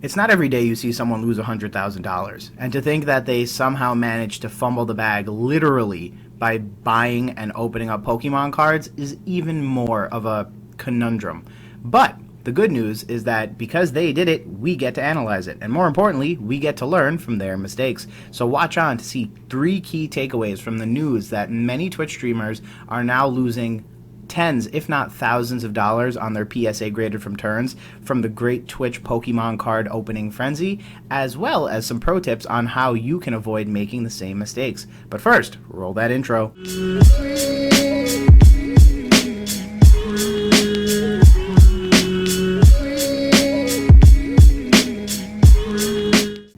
It's not every day you see someone lose $100,000, and to think that they somehow managed to fumble the bag literally by buying and opening up Pokemon cards is even more of a conundrum. But the good news is that because they did it, we get to analyze it, and more importantly, we get to learn from their mistakes. So watch on to see 3 key takeaways from the news that many Twitch streamers are now losing tens, if not thousands of dollars on their PSA graded from turns from the great Twitch Pokemon card opening frenzy, as well as some pro tips on how you can avoid making the same mistakes. But first, roll that intro.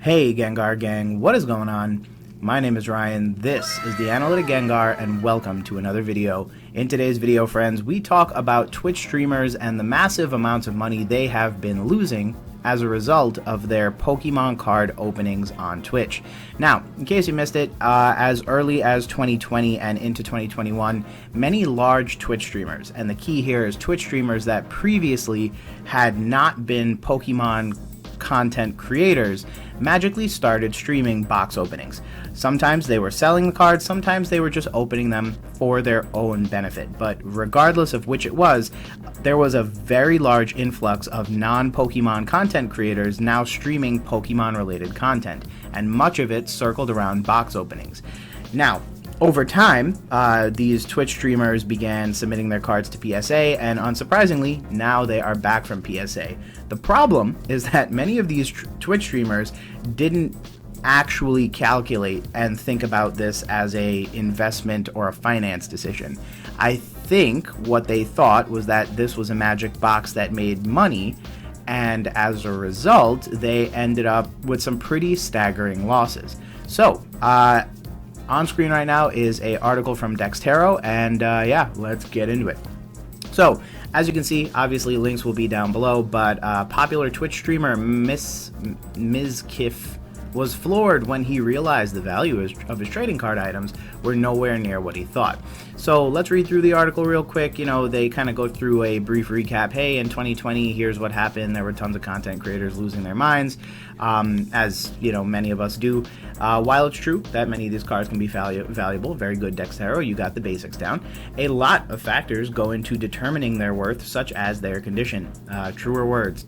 Hey Gengar Gang, what is going on? My name is Ryan, this is the Analytic Gengar, and welcome to another video. In today's video, friends, we talk about Twitch streamers and the massive amounts of money they have been losing as a result of their Pokemon card openings on Twitch. Now, in case you missed it, as early as 2020 and into 2021, many large Twitch streamers, and the key here is Twitch streamers that previously had not been Pokemon content creators, magically started streaming box openings. Sometimes they were selling the cards, sometimes they were just opening them for their own benefit. But regardless of which it was, there was a very large influx of non-Pokemon content creators now streaming Pokemon related content, and much of it circled around box openings. Now, over time, these Twitch streamers began submitting their cards to PSA, and unsurprisingly, now they are back from PSA. The problem is that many of these Twitch streamers didn't actually calculate and think about this as a investment or a finance decision. I think what they thought was that this was a magic box that made money, and as a result, they ended up with some pretty staggering losses. So, on screen right now is an article from Dextero, and yeah, let's get into it. So, as you can see, obviously links will be down below, but popular Twitch streamer Ms. Kiff was floored when he realized the value of his trading card items were nowhere near what he thought. So let's read through the article real quick. You know, they kind of go through a brief recap. Hey, in 2020, here's what happened. There were tons of content creators losing their minds, as you know, many of us do. While it's true that many of these cards can be valuable, very good Dextero, you got the basics down. A lot of factors go into determining their worth, such as their condition. Truer words.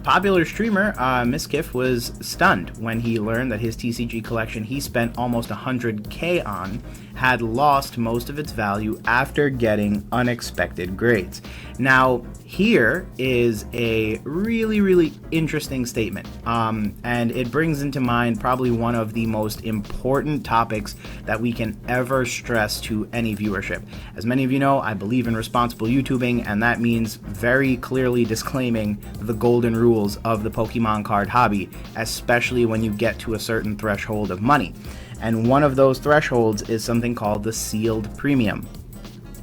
Popular streamer Miss Kiff was stunned when he learned that his TCG collection he spent almost $100K on had lost most of its value after getting unexpected grades. Now, here is a really interesting statement, and it brings into mind probably one of the most important topics that we can ever stress to any viewership. As many of you know, I believe in responsible YouTubing, and that means very clearly disclaiming the golden rules of the Pokemon card hobby, especially when you get to a certain threshold of money. And one of those thresholds is something called the sealed premium.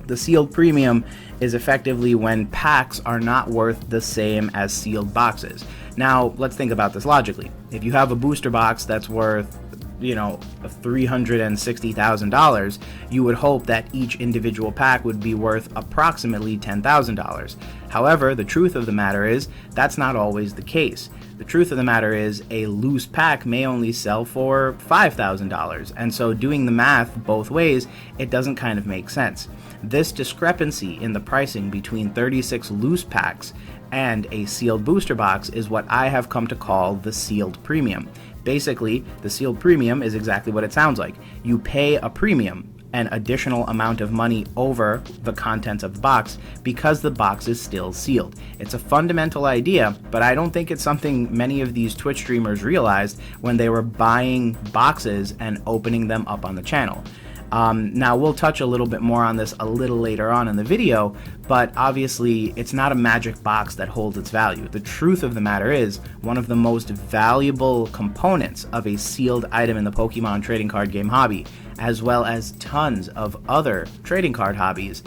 The sealed premium is effectively when packs are not worth the same as sealed boxes. Now, let's think about this logically. If you have a booster box that's worth, you know, $360,000, you would hope that each individual pack would be worth approximately $10,000. However, the truth of the matter is that's not always the case. The truth of the matter is a loose pack may only sell for $5,000, and so doing the math both ways, it doesn't kind of make sense. This discrepancy in the pricing between 36 loose packs and a sealed booster box is what I have come to call the sealed premium. Basically, the sealed premium is exactly what it sounds like. You pay a premium, an additional amount of money over the contents of the box, because the box is still sealed. It's a fundamental idea, but I don't think it's something many of these Twitch streamers realized when they were buying boxes and opening them up on the channel. Now, we'll touch a little bit more on this a little later on in the video, but obviously it's not a magic box that holds its value. The truth of the matter is, one of the most valuable components of a sealed item in the Pokemon trading card game hobby, as well as tons of other trading card hobbies,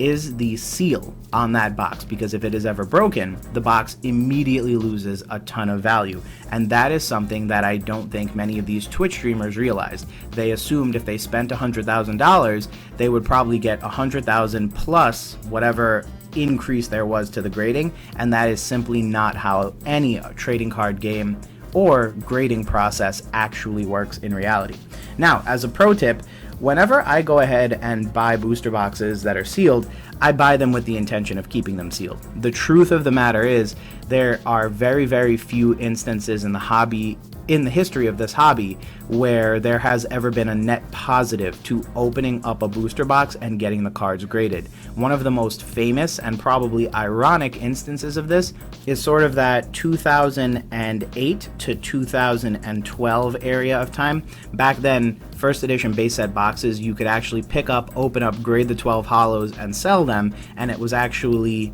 is the seal on that box, because if it is ever broken, the box immediately loses a ton of value, and that is something that I don't think many of these Twitch streamers realized. They assumed if they spent $100,000, they would probably get $100,000 plus whatever increase there was to the grading, and that is simply not how any trading card game or grading process actually works in reality. Now, as a pro tip, whenever I go ahead and buy booster boxes that are sealed, I buy them with the intention of keeping them sealed. The truth of the matter is, there are very, very few instances in the history of this hobby where there has ever been a net positive to opening up a booster box and getting the cards graded. One of the most famous and probably ironic instances of this is sort of that 2008 to 2012 area of time. Back then, first edition base set boxes, you could actually pick up, open up, grade the 12 hollows and sell them, and it was actually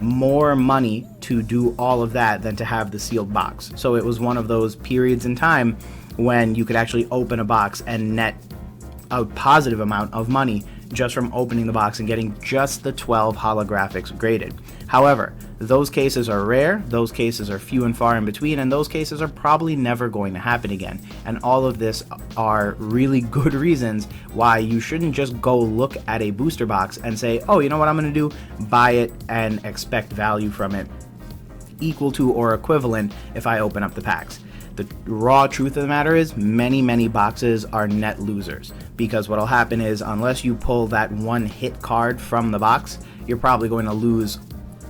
more money to do all of that than to have the sealed box. So it was one of those periods in time when you could actually open a box and net a positive amount of money just from opening the box and getting just the 12 holographics graded. However, those cases are rare, those cases are few and far in between, and those cases are probably never going to happen again. And all of this are really good reasons why you shouldn't just go look at a booster box and say, oh, you know what I'm going to do? Buy it and expect value from it equal to or equivalent if I open up the packs. The raw truth of the matter is many boxes are net losers, because what'll happen is, unless you pull that one hit card from the box, you're probably going to lose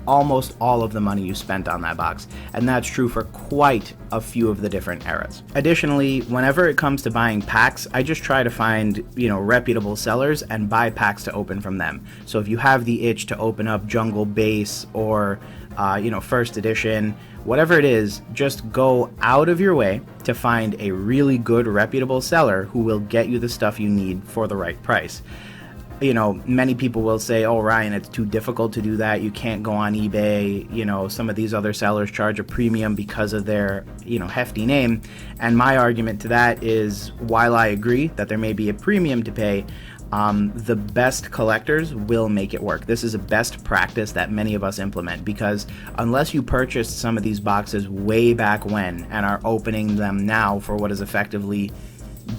almost all of the money you spent on that box, and that's true for quite a few of the different eras. Additionally, whenever it comes to buying packs, I just try to find, reputable sellers and buy packs to open from them. So if you have the itch to open up Jungle Base or first edition, whatever it is, just go out of your way to find a really good reputable seller who will get you the stuff you need for the right price. Many people will say, oh, Ryan, it's too difficult to do that. You can't go on eBay. Some of these other sellers charge a premium because of their, hefty name. And my argument to that is, while I agree that there may be a premium to pay, the best collectors will make it work. This is a best practice that many of us implement, because unless you purchased some of these boxes way back when and are opening them now for what is effectively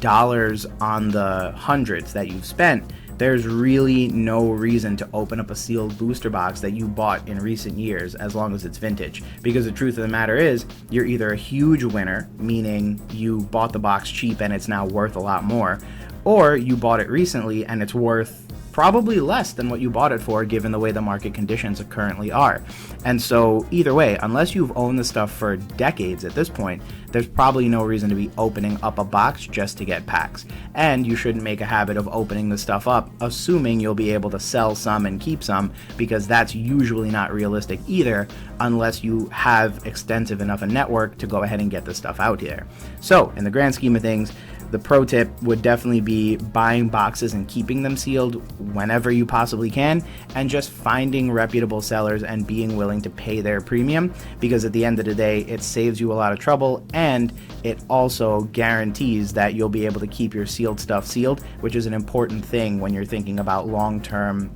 dollars on the hundreds that you've spent, there's really no reason to open up a sealed booster box that you bought in recent years, as long as it's vintage. Because the truth of the matter is, you're either a huge winner, meaning you bought the box cheap and it's now worth a lot more, or you bought it recently and it's worth probably less than what you bought it for, given the way the market conditions currently are. And so either way, unless you've owned the stuff for decades at this point, there's probably no reason to be opening up a box just to get packs. And you shouldn't make a habit of opening the stuff up assuming you'll be able to sell some and keep some, because that's usually not realistic either, unless you have extensive enough a network to go ahead and get the stuff out here. So in the grand scheme of things, the pro tip would definitely be buying boxes and keeping them sealed whenever you possibly can, and just finding reputable sellers and being willing to pay their premium, because at the end of the day, it saves you a lot of trouble, and it also guarantees that you'll be able to keep your sealed stuff sealed, which is an important thing when you're thinking about long-term,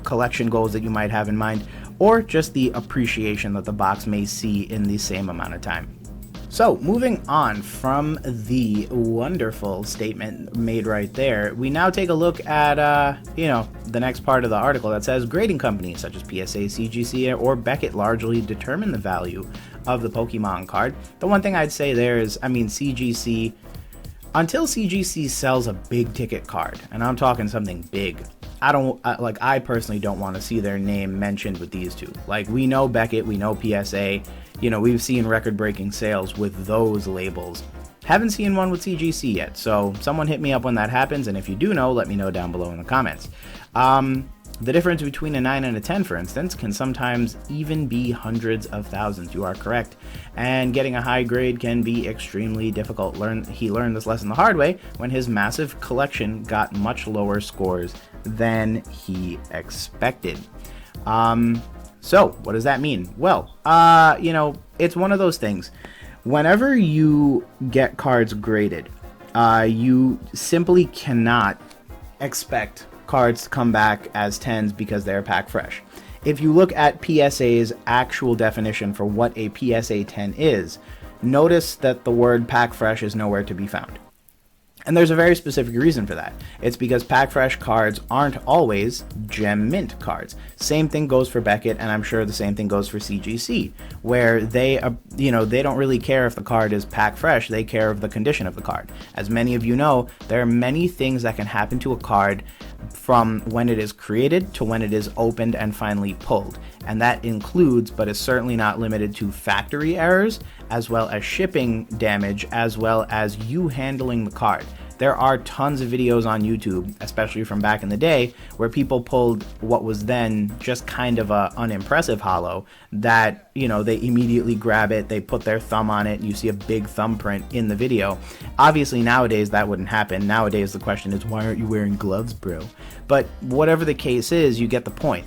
collection goals that you might have in mind, or just the appreciation that the box may see in the same amount of time. So, moving on from the wonderful statement made right there, we now take a look at, the next part of the article that says grading companies such as PSA, CGC, or Beckett largely determine the value of the Pokemon card. The one thing I'd say there is, CGC, until CGC sells a big ticket card, and I'm talking something big, I personally don't want to see their name mentioned with these two. We know Beckett, we know PSA, we've seen record-breaking sales with those labels. Haven't seen one with CGC yet, so someone hit me up when that happens, and if you do know, let me know down below in the comments. The difference between a 9 and a 10, for instance, can sometimes even be hundreds of thousands. You are correct. And getting a high grade can be extremely difficult. He learned this lesson the hard way when his massive collection got much lower scores than he expected. So what does that mean? Well, it's one of those things. Whenever you get cards graded, you simply cannot expect cards to come back as 10s because they're pack fresh. If you look at PSA's actual definition for what a PSA 10 is, notice that the word pack fresh is nowhere to be found. And there's a very specific reason for that. It's because pack fresh cards aren't always gem mint cards. Same thing goes for Beckett, and I'm sure the same thing goes for CGC, where they don't really care if the card is pack fresh, they care of the condition of the card. As many of you know, there are many things that can happen to a card from when it is created to when it is opened and finally pulled. And that includes, but is certainly not limited to, factory errors, as well as shipping damage, as well as you handling the card. There are tons of videos on YouTube, especially from back in the day, where people pulled what was then just kind of a unimpressive holo that, they immediately grab it, they put their thumb on it, and you see a big thumbprint in the video. Obviously, nowadays that wouldn't happen. Nowadays the question is, why aren't you wearing gloves, bro? But whatever the case is, you get the point.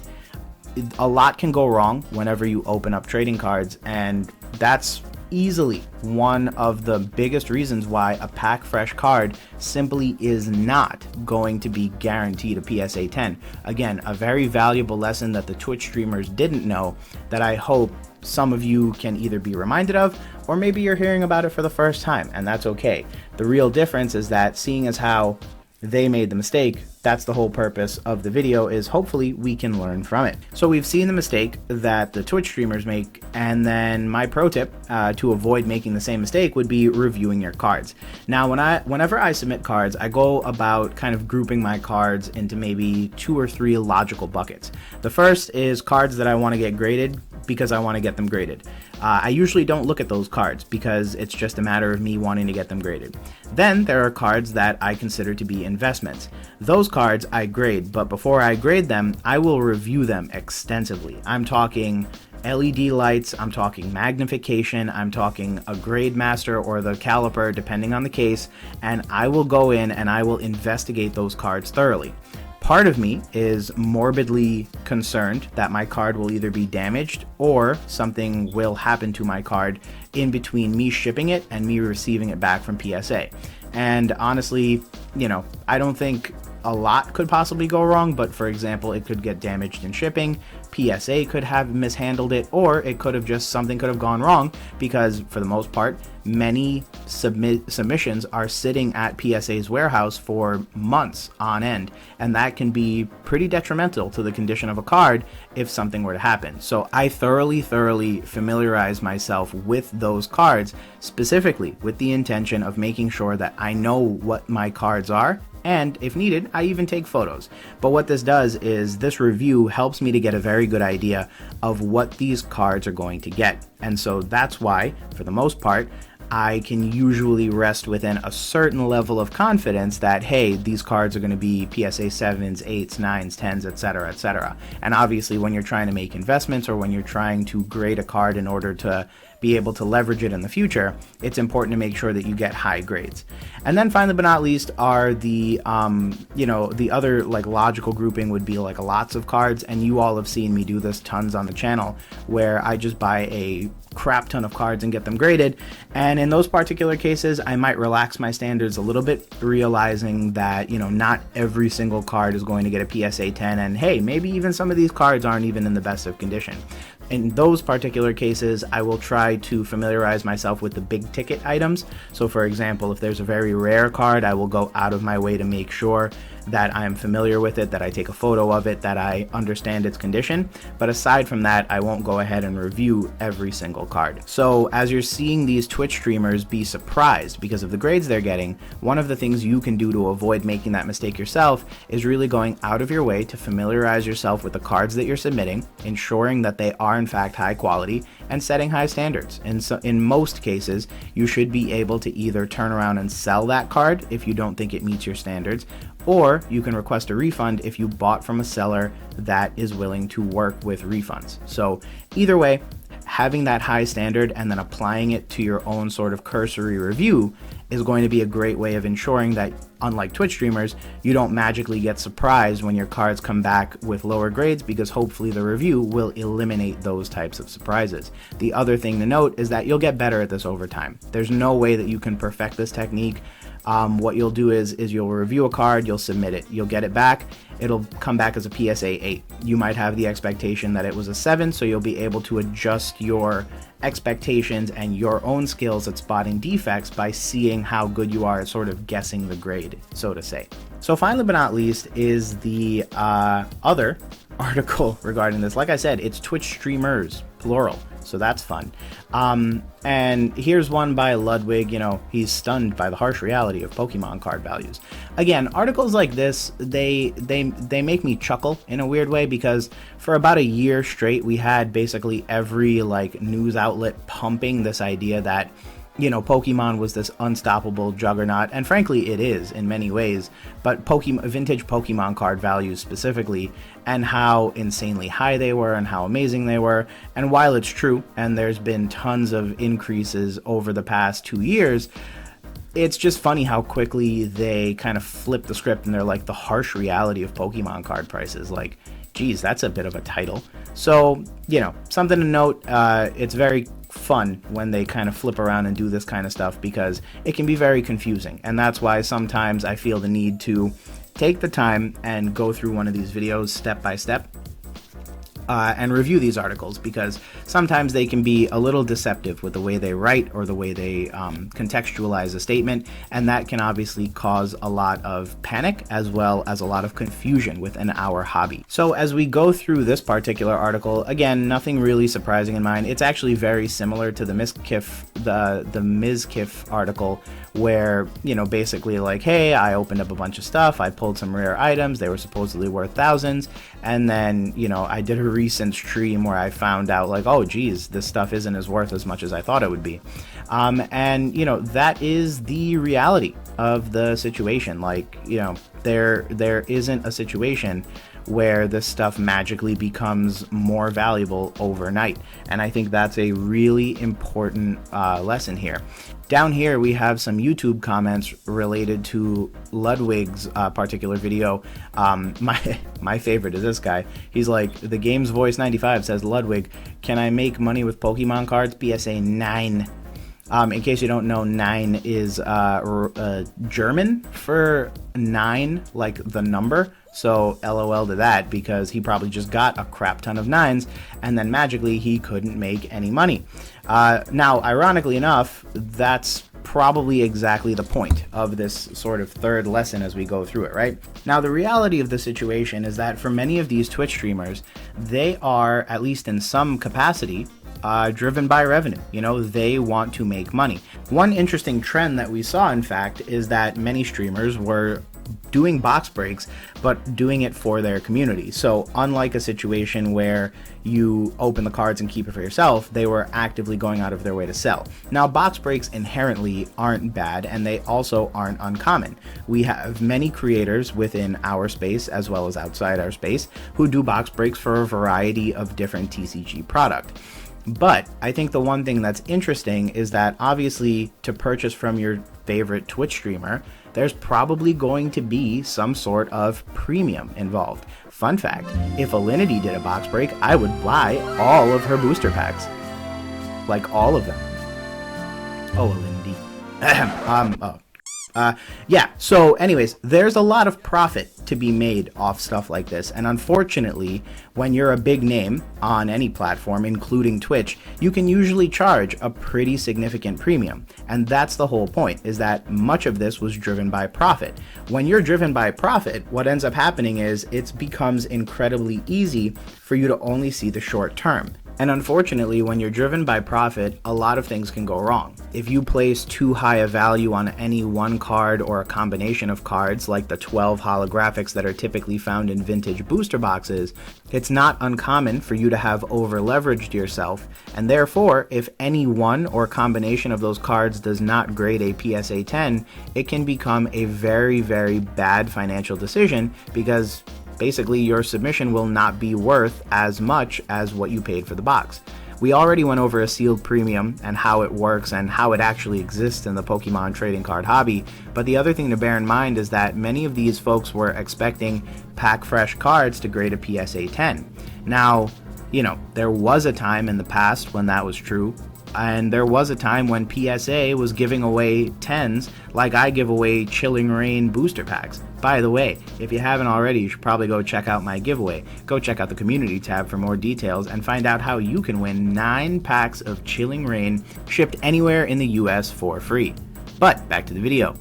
A lot can go wrong whenever you open up trading cards, and that's easily one of the biggest reasons why a pack fresh card simply is not going to be guaranteed a PSA 10. Again, a very valuable lesson that the Twitch streamers didn't know, that I hope some of you can either be reminded of, or maybe you're hearing about it for the first time, and that's okay. The real difference is that, seeing as how they made the mistake, that's the whole purpose of the video, is hopefully we can learn from it. So we've seen the mistake that the Twitch streamers make, and then my pro tip to avoid making the same mistake would be reviewing your cards. Now, whenever I submit cards, I go about kind of grouping my cards into maybe 2 or 3 logical buckets. The first is cards that I want to get graded because I want to get them graded. I usually don't look at those cards because it's just a matter of me wanting to get them graded. Then there are cards that I consider to be investments. Those cards I grade, but before I grade them, I will review them extensively. I'm talking LED lights, I'm talking magnification, I'm talking a grade master or the caliper, depending on the case, and I will go in and I will investigate those cards thoroughly. Part of me is morbidly concerned that my card will either be damaged or something will happen to my card in between me shipping it and me receiving it back from PSA. And honestly, I don't think a lot could possibly go wrong, but for example, it could get damaged in shipping, PSA could have mishandled it, or it could have something could have gone wrong because, for the most part, many submissions are sitting at PSA's warehouse for months on end, and that can be pretty detrimental to the condition of a card if something were to happen. So I thoroughly familiarize myself with those cards, specifically with the intention of making sure that I know what my cards are, and if needed, I even take photos. But what this does is this review helps me to get a very good idea of what these cards are going to get. And so that's why, for the most part, I can usually rest within a certain level of confidence that, hey, these cards are going to be PSA 7s, 8s, 9s, 10s, etc., etc. And obviously, when you're trying to make investments or when you're trying to grade a card in order to be able to leverage it in the future, it's important to make sure that you get high grades. And then finally but not least are the the other logical grouping would be lots of cards, and you all have seen me do this tons on the channel, where I just buy a crap ton of cards and get them graded. And in those particular cases, I might relax my standards a little bit, realizing that not every single card is going to get a PSA 10, and hey, maybe even some of these cards aren't even in the best of condition. In those particular cases, I will try to familiarize myself with the big ticket items. So for example, if there's a very rare card, I will go out of my way to make sure that I'm familiar with it, that I take a photo of it, that I understand its condition. But aside from that, I won't go ahead and review every single card. So as you're seeing these Twitch streamers be surprised because of the grades they're getting, one of the things you can do to avoid making that mistake yourself is really going out of your way to familiarize yourself with the cards that you're submitting, ensuring that they are in fact high quality, and setting high standards. And so in most cases, you should be able to either turn around and sell that card if you don't think it meets your standards, or you can request a refund if you bought from a seller that is willing to work with refunds. So either way, having that high standard and then applying it to your own sort of cursory review is going to be a great way of ensuring that, unlike Twitch streamers, you don't magically get surprised when your cards come back with lower grades, because hopefully the review will eliminate those types of surprises. The other thing to note is that you'll get better at this over time. There's no way that you can perfect this technique. What you'll do is you'll review a card, you'll submit it, you'll get it back, it'll come back as a PSA 8. You might have the expectation that it was a 7, so you'll be able to adjust your expectations and your own skills at spotting defects by seeing how good you are at sort of guessing the grade, so to say. So finally but not least is the other article regarding this. Like I said, it's Twitch streamers, plural, so that's fun. And here's one by Ludwig. You know, he's stunned by the harsh reality of Pokemon card values. Again, articles like this, they make me chuckle in a weird way, because for about a year straight we had basically every like news outlet pumping this idea that, you know, Pokemon was this unstoppable juggernaut, and frankly it is in many ways, but vintage Pokemon card values specifically, and how insanely high they were and how amazing they were. And while it's true, and there's been tons of increases over the past 2 years, it's just funny how quickly they kind of flip the script and they're like, the harsh reality of Pokemon card prices. Like, geez, that's a bit of a title. So, you know, something to note. It's very fun when they kind of flip around and do this kind of stuff, because it can be very confusing. And that's why sometimes I feel the need to take the time and go through one of these videos step by step and review these articles, because sometimes they can be a little deceptive with the way they write or the way they contextualize a statement, and that can obviously cause a lot of panic as well as a lot of confusion within our hobby. So as we go through this particular article, again, nothing really surprising in mind. It's actually very similar to the Mizkif article, where, you know, basically like, hey, I opened up a bunch of stuff, I pulled some rare items, they were supposedly worth thousands, and then, you know, I did a recent stream where I found out like, oh geez, this stuff isn't as worth as much as I thought it would be. And you know, that is the reality of the situation. Like, you know, there isn't a situation where this stuff magically becomes more valuable overnight, and I think that's a really important lesson here. Down here we have some YouTube comments related to Ludwig's particular video. My favorite is this guy. He's like, the game's voice 95 says, Ludwig, can I make money with Pokemon cards? PSA 9. In case you don't know, 9 is German for 9, like the number. So LOL to that, because he probably just got a crap ton of 9s and then magically he couldn't make any money. Now, ironically enough, that's probably exactly the point of this sort of third lesson as we go through it, right? Now, the reality of the situation is that for many of these Twitch streamers, they are, at least in some capacity, driven by revenue. You know, they want to make money. One interesting trend that we saw, in fact, is that many streamers were doing box breaks, but doing it for their community. So unlike a situation where you open the cards and keep it for yourself, they were actively going out of their way to sell. Now, box breaks inherently aren't bad, and they also aren't uncommon. We have many creators within our space as well as outside our space who do box breaks for a variety of different TCG product. But I think the one thing that's interesting is that obviously to purchase from your favorite Twitch streamer, there's probably going to be some sort of premium involved. Fun fact, if Alinity did a box break, I would buy all of her booster packs. Like all of them. Oh, Alinity. Yeah, so anyways, there's a lot of profit to be made off stuff like this, and unfortunately, when you're a big name on any platform, including Twitch, you can usually charge a pretty significant premium, and that's the whole point, is that much of this was driven by profit. When you're driven by profit, what ends up happening is it becomes incredibly easy for you to only see the short term. And unfortunately, when you're driven by profit, a lot of things can go wrong. If you place too high a value on any one card or a combination of cards, like the 12 holographics that are typically found in vintage booster boxes, it's not uncommon for you to have over-leveraged yourself, and therefore, if any one or combination of those cards does not grade a PSA 10, it can become a very, very bad financial decision, because basically your submission will not be worth as much as what you paid for the box. We already went over a sealed premium and how it works and how it actually exists in the Pokemon trading card hobby, but the other thing to bear in mind is that many of these folks were expecting pack fresh cards to grade a PSA 10. Now, you know, there was a time in the past when that was true, And there was a time when PSA was giving away 10s like I give away Chilling Reign booster packs. By the way, if you haven't already, you should probably go check out my giveaway. Go check out the community tab for more details and find out how you can win 9 packs of Chilling Reign shipped anywhere in the US for free. But back to the video.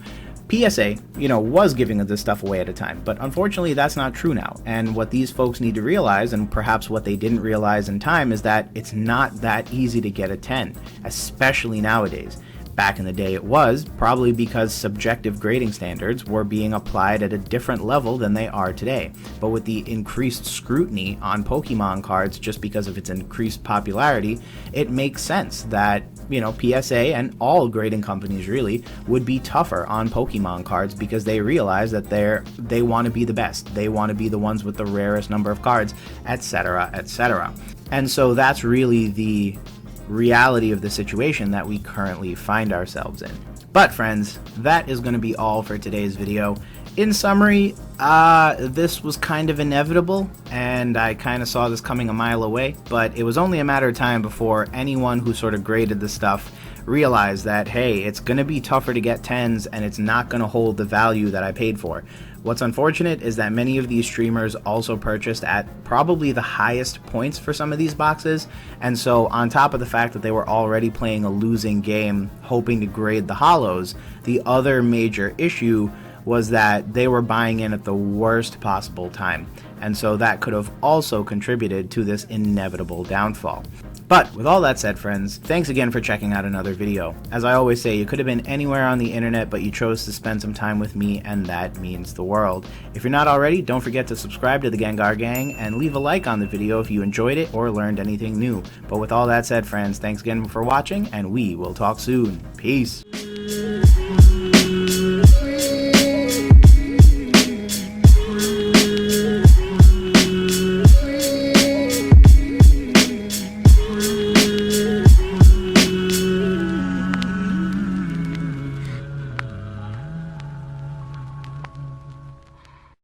PSA, was giving this stuff away at a time, but unfortunately that's not true now. And what these folks need to realize, and perhaps what they didn't realize in time, is that it's not that easy to get a 10, especially nowadays. Back in the day it was, probably because subjective grading standards were being applied at a different level than they are today. But with the increased scrutiny on Pokemon cards just because of its increased popularity, it makes sense that, PSA and all grading companies really would be tougher on Pokemon cards because they realize that they want to be the best. They want to be the ones with the rarest number of cards, etc., etc. And so that's really the reality of the situation that we currently find ourselves in. But friends, that is going to be all for today's video. In summary, this was kind of inevitable, and I kind of saw this coming a mile away, but it was only a matter of time before anyone who sort of graded the stuff realized that, hey, it's going to be tougher to get 10s and it's not going to hold the value that I paid for. What's unfortunate is that many of these streamers also purchased at probably the highest points for some of these boxes, and so on top of the fact that they were already playing a losing game hoping to grade the holos, the other major issue was that they were buying in at the worst possible time, and so that could have also contributed to this inevitable downfall. But with all that said, friends, thanks again for checking out another video. As I always say, you could have been anywhere on the internet, but you chose to spend some time with me, and that means the world. If you're not already, don't forget to subscribe to the Gengar Gang and leave a like on the video if you enjoyed it or learned anything new. But with all that said, friends, thanks again for watching, and we will talk soon. Peace.